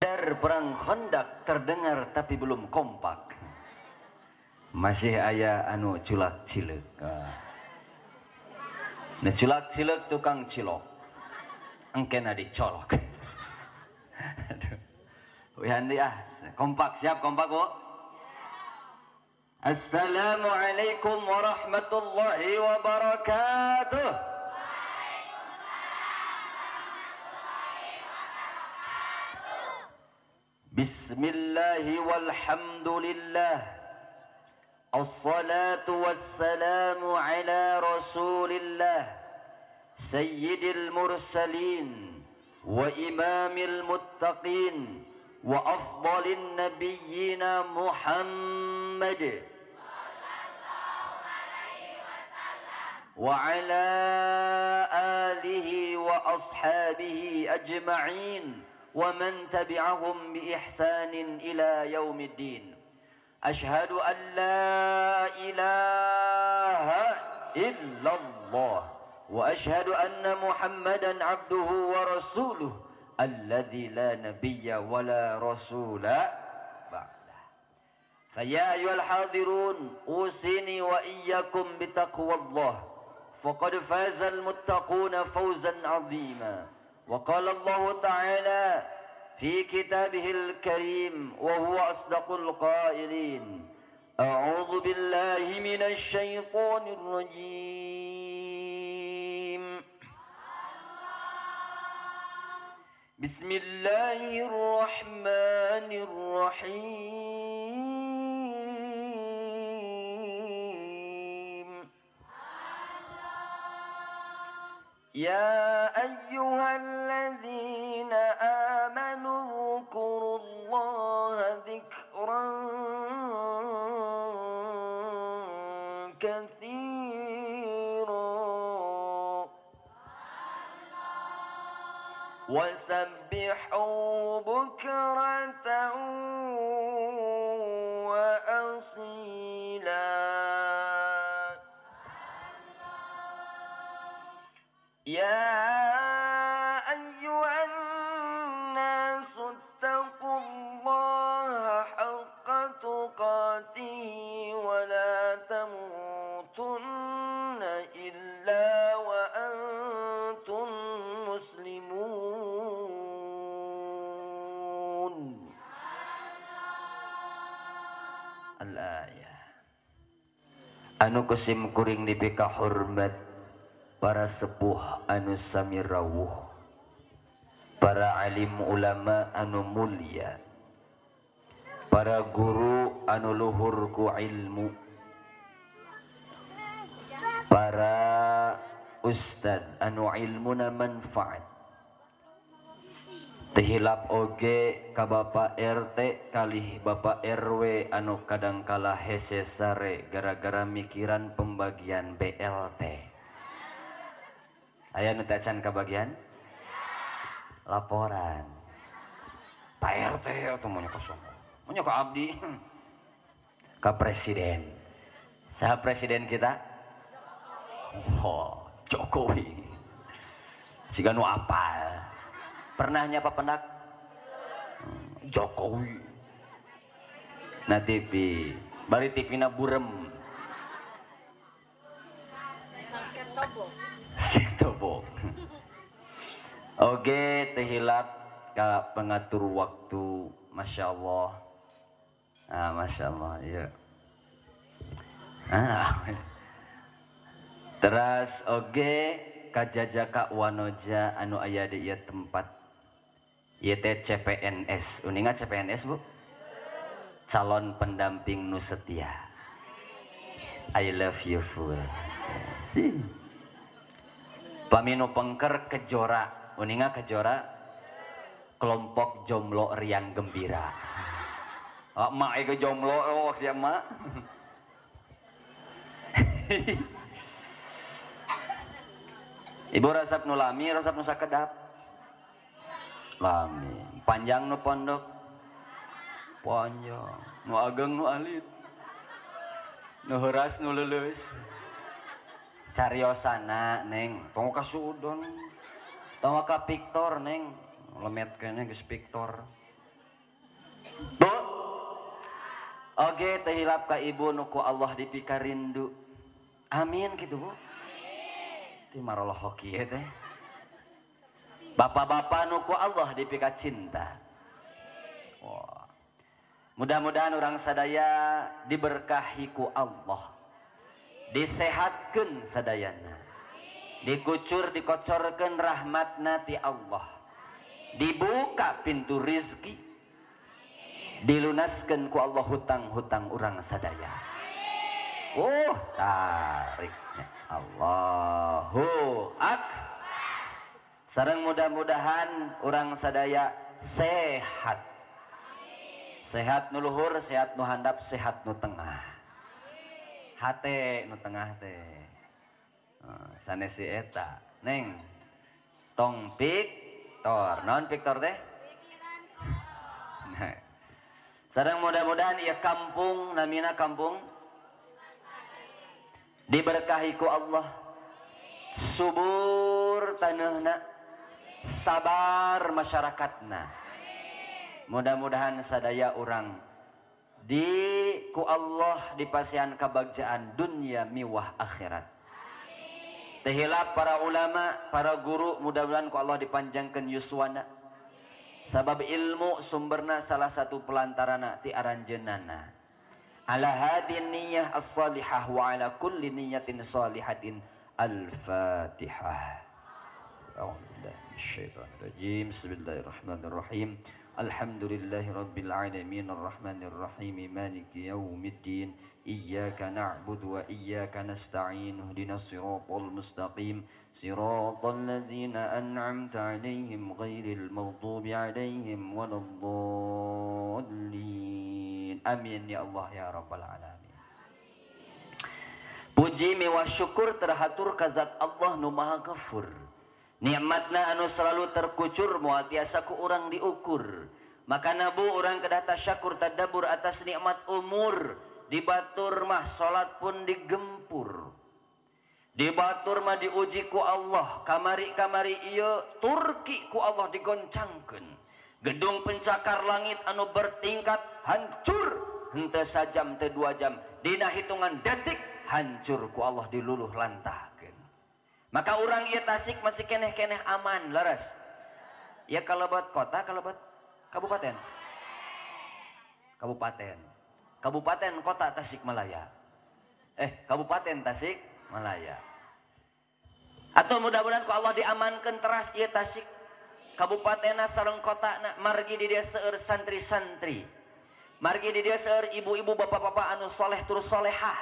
Perang Khandaq terdengar tapi belum kompak. Masih aya anu culak cileuk. Nah culak cileuk tukang cilok. Engkena dicolok. Aduh. Wihandi kompak, siap kompak Bu? Assalamualaikum warahmatullahi wabarakatuh. Bismillahi walhamdulillah. Assalatu wassalamu ala rasulillah Sayyidil mursalin wa imamil muttaqin wa afdalin nabiyyina Muhammad wa ala alihi wa ashabihi ajma'in wa man tabi'ahum bi ihsanin ila yaumiddin. Asyhadu an la ilaha illallah wa asyhadu anna Muhammadan abduhu wa rasuluh alladzi la nabiyya wa la rasula ba'da. Faya ayyuhal hadirun usini wa iyyakum bitaqwallah faqad fazal muttaquna fawzan 'azima. وقال الله تعالى في كتابه الكريم وهو أصدق القائلين أعوذ بالله من الشيطان الرجيم بسم الله الرحمن الرحيم يا أيها الذين آمنوا اذكروا الله ذكرا كثيرا وسبحوا بكرة وأصيلا يا أيها الناس اتقوا الله حق تقاته ولا تموتن إلا وأنتم مسلمون. Al-ayah. Anu kusim kuring dipika hormat para sepuh anu sami rawuh, para alim ulama anu mulia, para guru anu luhur ku ilmu, para ustad anu ilmuna manfaat. Tehilap oge ka Bapak RT kalih Bapak RW anu kadangkala hese sare gara-gara mikiran pembagian BLT. Aya nu teh can kabagian laporan Pak RT atau mau kosong mau ka abdi ka presiden. Saha presiden kita? Oh, Jokowi. Siga nu apal. Pernah nyapa pendak? Jokowi. Na TV, bari TV-na burem. Sitobok. Oge tehilap ka pengatur waktu, masya Allah. Masya Allah, ya. Terus oge kajajaka wanoja anu aya di ieu tempat. Ieu teh CPNS. Uninga CPNS, Bu? Calon pendamping nu setia. I love you full. See. Paminu pengker kejora, uninga kejora kelompok jomblo riang gembira. Mak ega jomblo siapa mak? Ibu resep nu lami, resep nu sakedap. Lami, panjang nu pondok, panjang, nu ageng nu alit, nu heuras nu leuleus. Cariosana neng, tong ka sudon, tong ka Victor neng, lemet kene geus Victor. Bu oge teh hilap ka ibu nuku Allah dipika rindu amin gitu bu ti maroloh hoki ya teh bapak-bapak nuku Allah dipika cinta. Wah. Mudah-mudahan orang sadaya diberkahi ku Allah disehatkeun sadayana dikucur dikocorkeun rahmatna ti Allah dibuka pintu rizki dilunaskeun ku Allah hutang-hutang orang sadaya. Tariknya Allahu akbar. Sareng mudah-mudahan orang sadaya sehat. Sehat nu luhur, sehat nu handap, sehat nu tengah. Hate nu tengah teh. Sanes si eta. Neng. Tong Victor. Naon Victor teh? Nah. Sareng mudah-mudahan ieu kampung namina kampung diberkahi ku Allah. Subur taneuhna, sabar masyarakatna. Mudah-mudahan sadaya orang di ku Allah dipasihan kabagjaan dunia miwah akhirat. Tehilap para ulama, para guru mudah-mudahan ku Allah dipanjangkan yuswana. Sabab ilmu sumberna salah satu pelantarana ti aranjeunana. Ala hadin niyyah as-salihah wa ala kulli niyyatin salihatin al-Fatihah. A'udzubillahi minasyaitonir rajim. Bismillahirrahmanirrahim. Alhamdulillahi rabbil alamin arrahmanir rahim maliki yaumiddin iyyaka na'budu wa iyyaka nasta'in ihdinas siratal mustaqim siratal ladzina an'amta 'alaihim ghairil maghdubi 'alaihim waladdallin. Amin ya Allah ya rabbal alamin. Puji miwah syukur terhatur ka zat Allah nu Maha Ghafur. Nikmatna anu selalu terkucur moal tiasa ku urang diukur. Maka nabu urang kedah tasyakur tadabbur atas nikmat umur. Dibatur mah salat pun digempur. Dibatur mah diuji ku Allah. Kamari-kamari ieu turki ku Allah digoncangkeun. Gedung pencakar langit anu bertingkat hancur henteu sajam teu 2 jam. Dina hitungan detik hancur ku Allah diluluh lantah. Maka orang ieu Tasik masih keneh-keneh aman laras. Ya kalebet kota, kalebet kabupaten. Kabupaten. Kabupaten kota Tasikmalaya. Kabupaten Tasikmalaya. Atau mudah-mudahan ku Allah diamankeun teras ieu Tasik. Kabupatena sareng kotana margi di dieu seueur santri-santri. Margi di dieu seueur ibu-ibu bapak-bapak anu soleh tur solehah.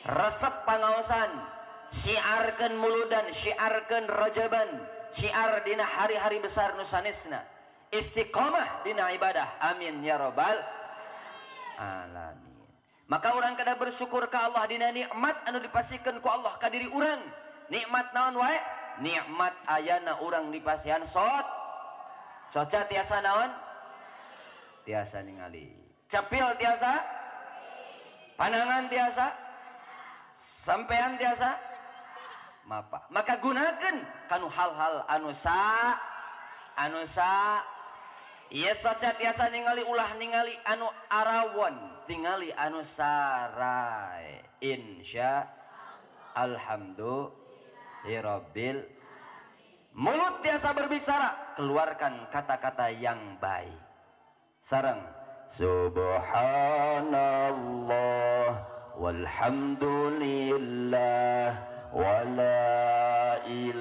Resep pangaosan. Syiarkeun muludan, syiarkeun rajaban, syiar dina hari-hari besar nu sanesna. Istiqomah dina ibadah. Amin ya rabbal alamin. Maka urang kada bersyukur ka Allah dina nikmat anu dipasikeun ku Allah ka diri urang. Nikmat naon wae? Nikmat ayana urang dipasihan soca tiasa naon? Tiasa ningali. Capil tiasa? Panangan tiasa? Sampean tiasa? Maka gunakan kanu hal-hal anu sa ieu saca tiasa ningali ulah ningali anu arawon tingali anu sarai insya alhamdulillahirabbil mulut tiasa berbicara keluarkan kata-kata yang baik sareng subhanallah walhamdulillah wala